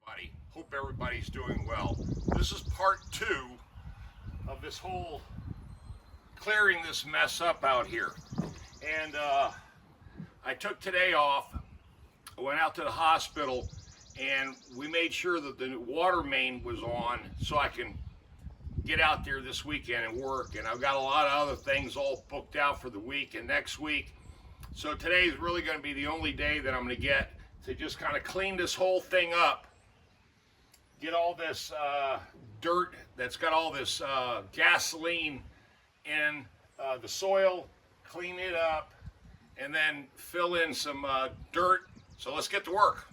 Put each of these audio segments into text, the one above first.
everybody. Hope everybody's doing well. This is part two of this whole clearing this mess up out here. And I took today off. I went out to the hospital and we made sure that the water main was on so I can get out there this weekend and work. And I've got a lot of other things all booked out for the week and next week. So today is really going to be the only day that I'm going to get to just kind of clean this whole thing up. Get all this dirt that's got all this gasoline in the soil, clean it up, and then fill in some dirt. So let's get to work.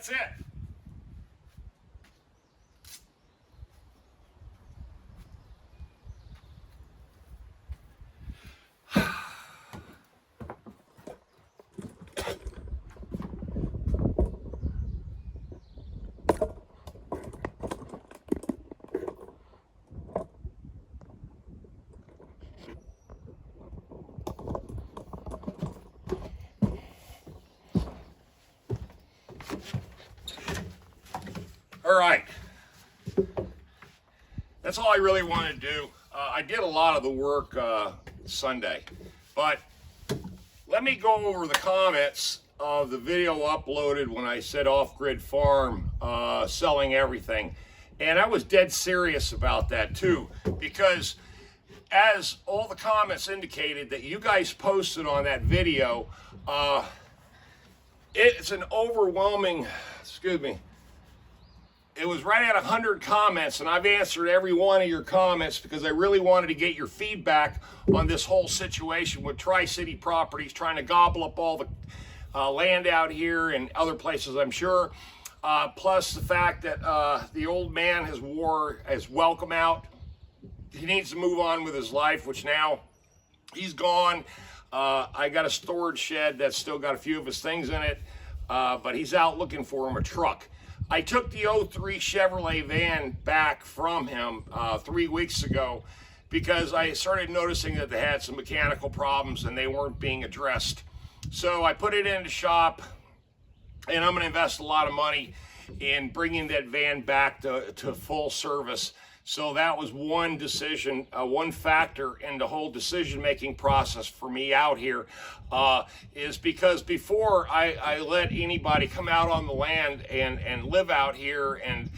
that's it. All right, that's all I really wanted to do. I did a lot of the work Sunday, but let me go over the comments of the video uploaded when I said Off-Grid Farm selling everything. And I was dead serious about that too, because as all the comments indicated that you guys posted on that video, it's an overwhelming, it was right at 100 comments, and I've answered every one of your comments because I really wanted to get your feedback on this whole situation with Tri-City Properties trying to gobble up all the land out here and other places, I'm sure. Plus the fact that the old man has welcome out. He needs to move on with his life, which now he's gone. I got a storage shed that's still got a few of his things in it, but he's out looking for him a truck. I took the 03 Chevrolet van back from him 3 weeks ago because I started noticing that they had some mechanical problems and they weren't being addressed. So I put it in the shop, and I'm going to invest a lot of money in bringing that van back to full service. So that was one decision, one factor in the whole decision-making process for me out here, is because before I let anybody come out on the land and live out here and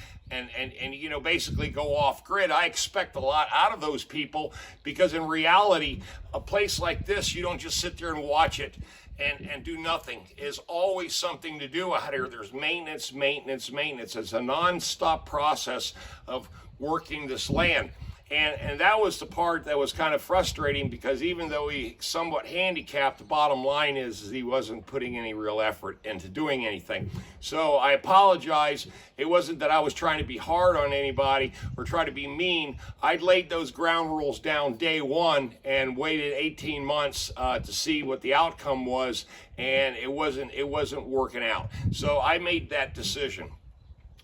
you know, basically go off grid, I expect a lot out of those people, because in reality, a place like this, you don't just sit there and watch it and do nothing. Is always something to do out here. There's maintenance, maintenance, maintenance. It's a non-stop process of working this land. And that was the part that was kind of frustrating, because even though he somewhat handicapped, the bottom line is he wasn't putting any real effort into doing anything. So I apologize. It wasn't that I was trying to be hard on anybody or try to be mean. I'd laid those ground rules down day one and waited 18 months to see what the outcome was, and it wasn't working out. So I made that decision.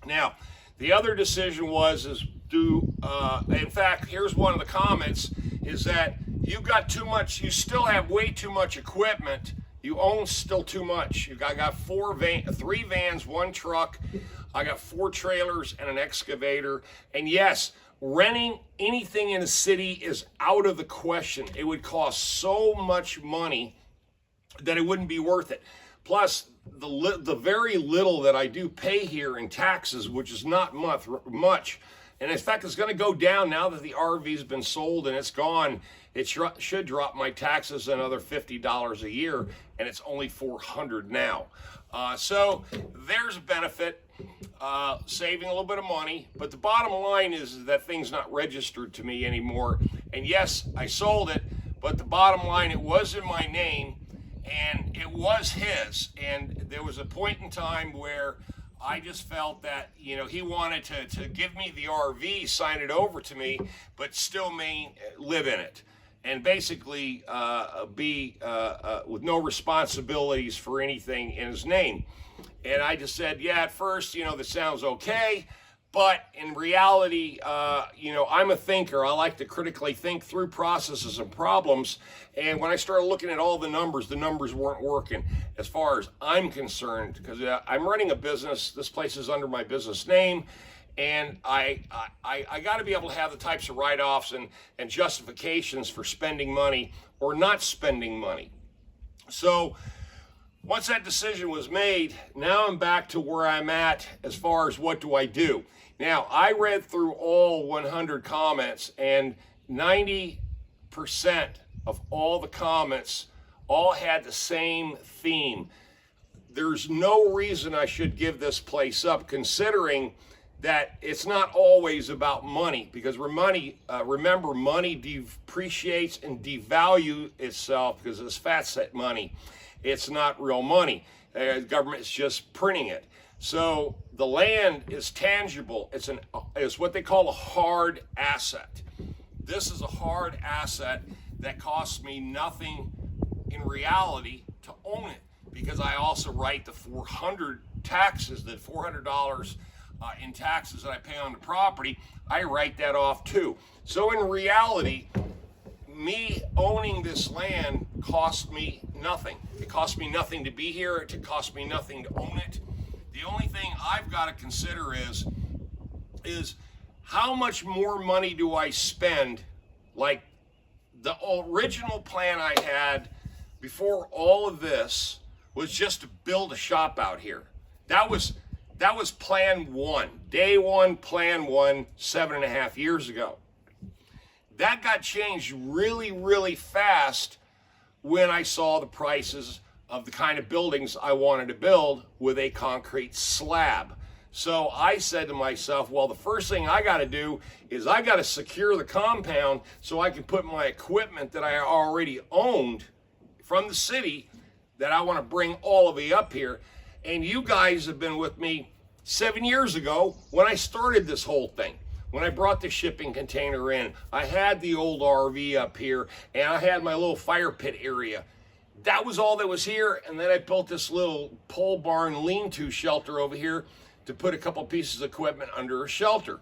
Now, the other decision in fact, here's one of the comments, is that you got too much, you still have way too much equipment. You own still too much. I got 3 vans, 1 truck. I got 4 trailers and an excavator. And yes, renting anything in the city is out of the question. It would cost so much money that it wouldn't be worth it. Plus, the very little that I do pay here in taxes, which is not much, and in fact, it's going to go down now that the RV's been sold and it's gone. It should drop my taxes another $50 a year, and it's only $400 now. So there's a benefit, saving a little bit of money. But the bottom line is that thing's not registered to me anymore. And yes, I sold it, but the bottom line, it was in my name and it was his. And there was a point in time where I just felt that, you know, he wanted to give me the RV, sign it over to me, but still live in it, and basically be with no responsibilities for anything in his name. And I just said, yeah, at first, you know, this sounds okay, but in reality, you know, I'm a thinker. I like to critically think through processes and problems. And when I started looking at all the numbers weren't working as far as I'm concerned, because I'm running a business. This place is under my business name. And I got to be able to have the types of write-offs and justifications for spending money or not spending money. So once that decision was made, now I'm back to where I'm at as far as what do I do. Now, I read through all 100 comments, and 90% of all the comments all had the same theme. There's no reason I should give this place up, considering that it's not always about money, because remember, money depreciates and devalues itself because it's fat set money. It's not real money. The government is just printing it. So the land is tangible. It's what they call a hard asset. This is a hard asset that costs me nothing in reality to own it, because I also write the $400 in taxes that I pay on the property. I write that off too. So in reality, me owning this land cost me nothing. It cost me nothing to be here. It cost me nothing to own it. The only thing I've got to consider is how much more money do I spend? Like the original plan I had before all of this was just to build a shop out here. That was plan one, day one, plan one, 7.5 years ago. That got changed really, really fast when I saw the prices of the kind of buildings I wanted to build with a concrete slab. So I said to myself, well, the first thing I got to do is I got to secure the compound so I can put my equipment that I already owned from the city that I want to bring all of you up here. And you guys have been with me 7 years ago when I started this whole thing. When I brought the shipping container in, I had the old RV up here and I had my little fire pit area. That was all that was here. And then I built this little pole barn lean-to shelter over here to put a couple pieces of equipment under a shelter.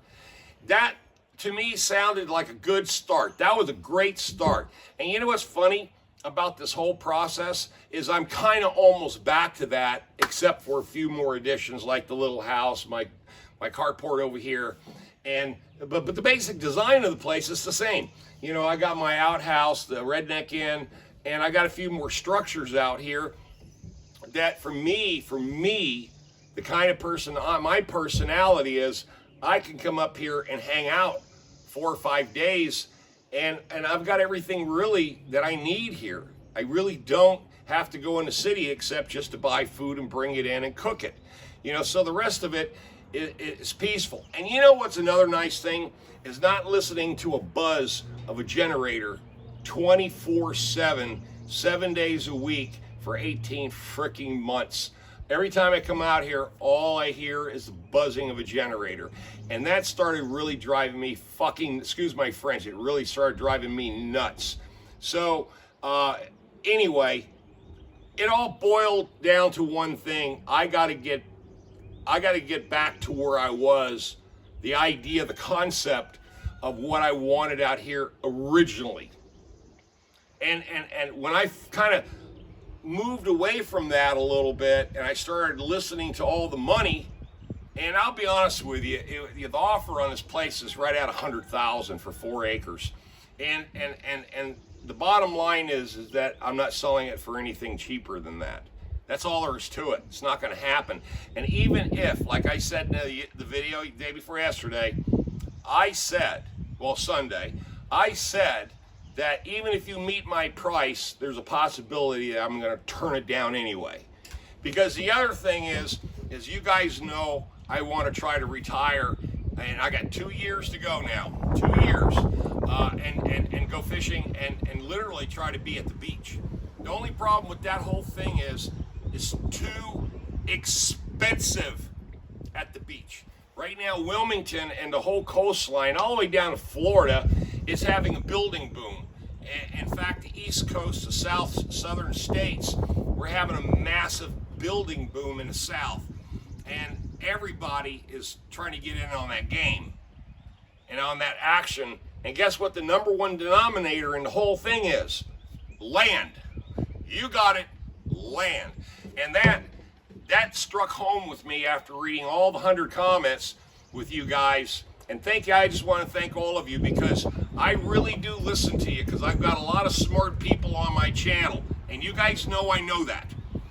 That to me sounded like a good start. That was a great start. And you know what's funny about this whole process is I'm kind of almost back to that, except for a few more additions like the little house, my carport over here. But the basic design of the place is the same. You know, I got my outhouse, the Redneck Inn, and I got a few more structures out here that for me, the kind of person, my personality is, I can come up here and hang out 4 or 5 days and I've got everything really that I need here. I really don't have to go in the city except just to buy food and bring it in and cook it. You know, so the rest of it is peaceful. And you know what's another nice thing is not listening to a buzz of a generator 24/7, 7 days a week for 18 freaking months. Every time I come out here, all I hear is the buzzing of a generator. And that started really driving me excuse my French, it really started driving me nuts. So anyway, it all boiled down to one thing. I gotta get back to where I was, the idea, the concept of what I wanted out here originally. And when I kind of moved away from that a little bit and I started listening to all the money, and I'll be honest with you, the offer on this place is right at $100,000 for 4 acres. And the bottom line is that I'm not selling it for anything cheaper than that. That's all there is to it. It's not going to happen. And even if, like I said in the video day before yesterday, Sunday, I said that even if you meet my price, there's a possibility that I'm going to turn it down anyway. Because the other thing is you guys know I want to try to retire, and I got 2 years to go now, 2 years, and go fishing and literally try to be at the beach. The only problem with that whole thing is it's too expensive at the beach. Right now, Wilmington and the whole coastline, all the way down to Florida, is having a building boom. In fact, the East Coast, the southern states, we're having a massive building boom in the South. And everybody is trying to get in on that game and on that action. And guess what the number one denominator in the whole thing is? Land. You got it, land. And that struck home with me after reading all the 100 comments with you guys. And thank you. I just want to thank all of you because I really do listen to you because I've got a lot of smart people on my channel. And you guys know I know that.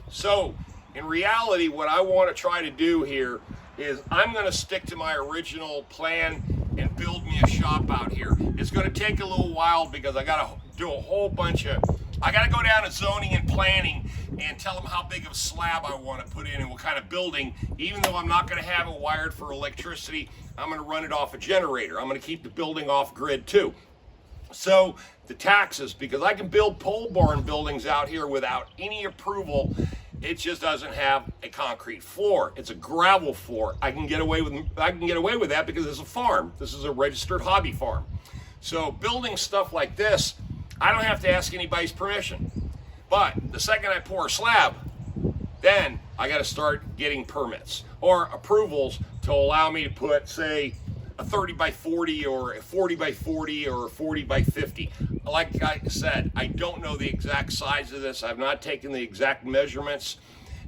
So in reality, what I want to try to do here is I'm going to stick to my original plan and build me a shop out here. It's going to take a little while because I got to do a whole bunch of, I got to go down to zoning and planning and tell them how big of a slab I want to put in and what kind of building. Even though I'm not going to have it wired for electricity, I'm going to run it off a generator. I'm going to keep the building off grid too. So the taxes, because I can build pole barn buildings out here without any approval, It just doesn't have a concrete floor. It's a gravel floor. I can get away with that because it's a farm. This is a registered hobby farm. So building stuff like this, I don't have to ask anybody's permission. But the second I pour a slab, then I got to start getting permits or approvals to allow me to put, say, a 30 by 40 or a 40 by 40 or a 40 by 50. Like I said, I don't know the exact size of this. I've not taken the exact measurements,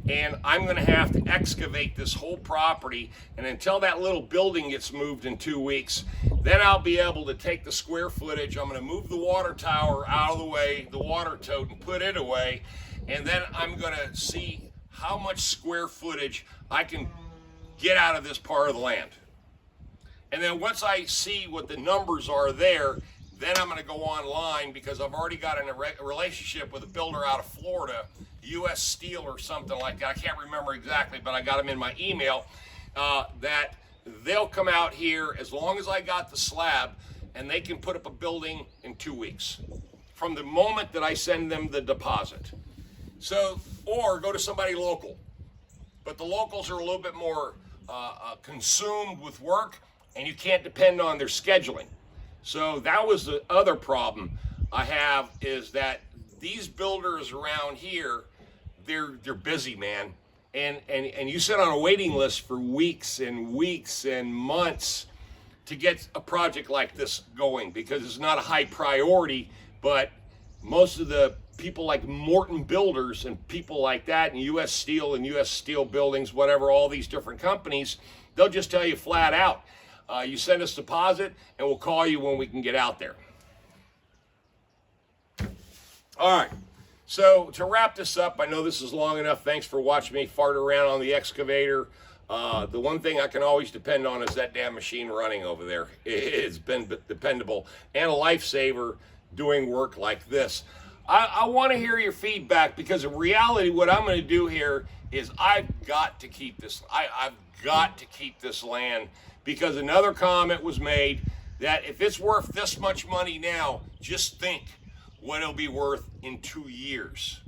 and I'm going to have to excavate this whole property, and until that little building gets moved in 2 weeks, then I'll be able to take the square footage. I'm going to move the water tower out of the way, the water tote, and put it away, and then I'm going to see how much square footage I can get out of this part of the land. And then once I see what the numbers are there, then I'm going to go online, because I've already got a relationship with a builder out of Florida, US Steel or something like that. I can't remember exactly, but I got them in my email, that they'll come out here as long as I got the slab, and they can put up a building in 2 weeks from the moment that I send them the deposit. So, or go to somebody local. But the locals are a little bit more consumed with work, and you can't depend on their scheduling. So that was the other problem I have, is that these builders around here, they're busy, man. And you sit on a waiting list for weeks and weeks and months to get a project like this going, because it's not a high priority. But most of the people like Morton Builders and people like that, and US Steel and US Steel Buildings, whatever, all these different companies, they'll just tell you flat out, you send us deposit and we'll call you when we can get out there. All right, so to wrap this up, I know this is long enough. Thanks for watching me fart around on the excavator. The one thing I can always depend on is that damn machine running over there. It's been dependable and a lifesaver doing work like this. I want to hear your feedback, because in reality, what I'm going to do here is I've got to keep this. I've got to keep this land, because another comment was made that if it's worth this much money now, just think what it'll be worth in 2 years.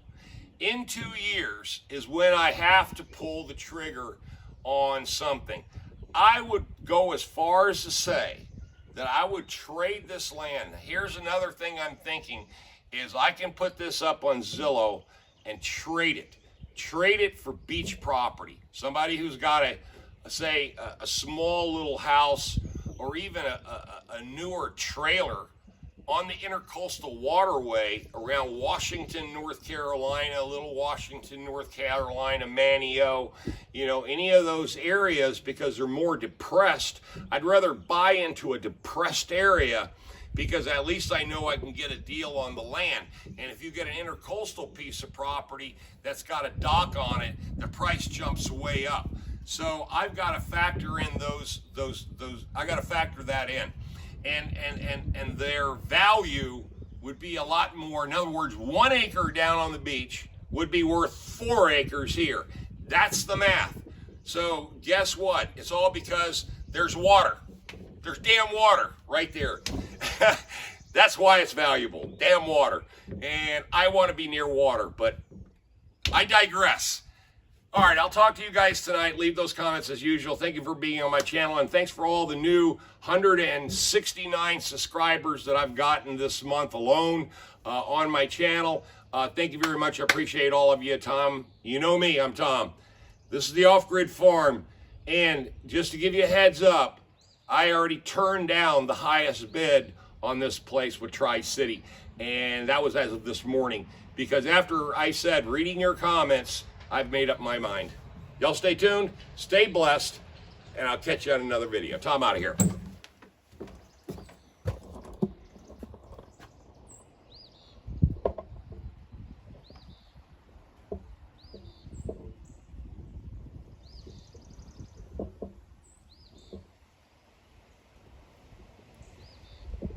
In 2 years is when I have to pull the trigger on something. I would go as far as to say that I would trade this land. Here's another thing I'm thinking, is I can put this up on Zillow and trade it for beach property. Somebody who's got a small little house, or even a newer trailer on the Intercoastal Waterway around Washington, North Carolina, Little Washington, North Carolina, Manio, any of those areas, because they're more depressed. I'd rather buy into a depressed area, because at least I know I can get a deal on the land. And if you get an intercoastal piece of property that's got a dock on it, the price jumps way up. So I've got to factor in those. I got to factor that in, and their value would be a lot more. In other words, 1 acre down on the beach would be worth 4 acres here. That's the math. So guess what? It's all because there's water. There's damn water right there. That's why it's valuable. Damn water. And I want to be near water, but I digress. All right, I'll talk to you guys tonight. Leave those comments as usual. Thank you for being on my channel, and thanks for all the new 169 subscribers that I've gotten this month alone on my channel. Thank you very much. I appreciate all of you. Tom, you know me, I'm Tom. This is the Off-Grid Farm, and just to give you a heads up, I already turned down the highest bid on this place with Tri-City, and that was as of this morning, because after I said reading your comments, I've made up my mind. Y'all stay tuned, stay blessed, and I'll catch you on another video. Tom out of here.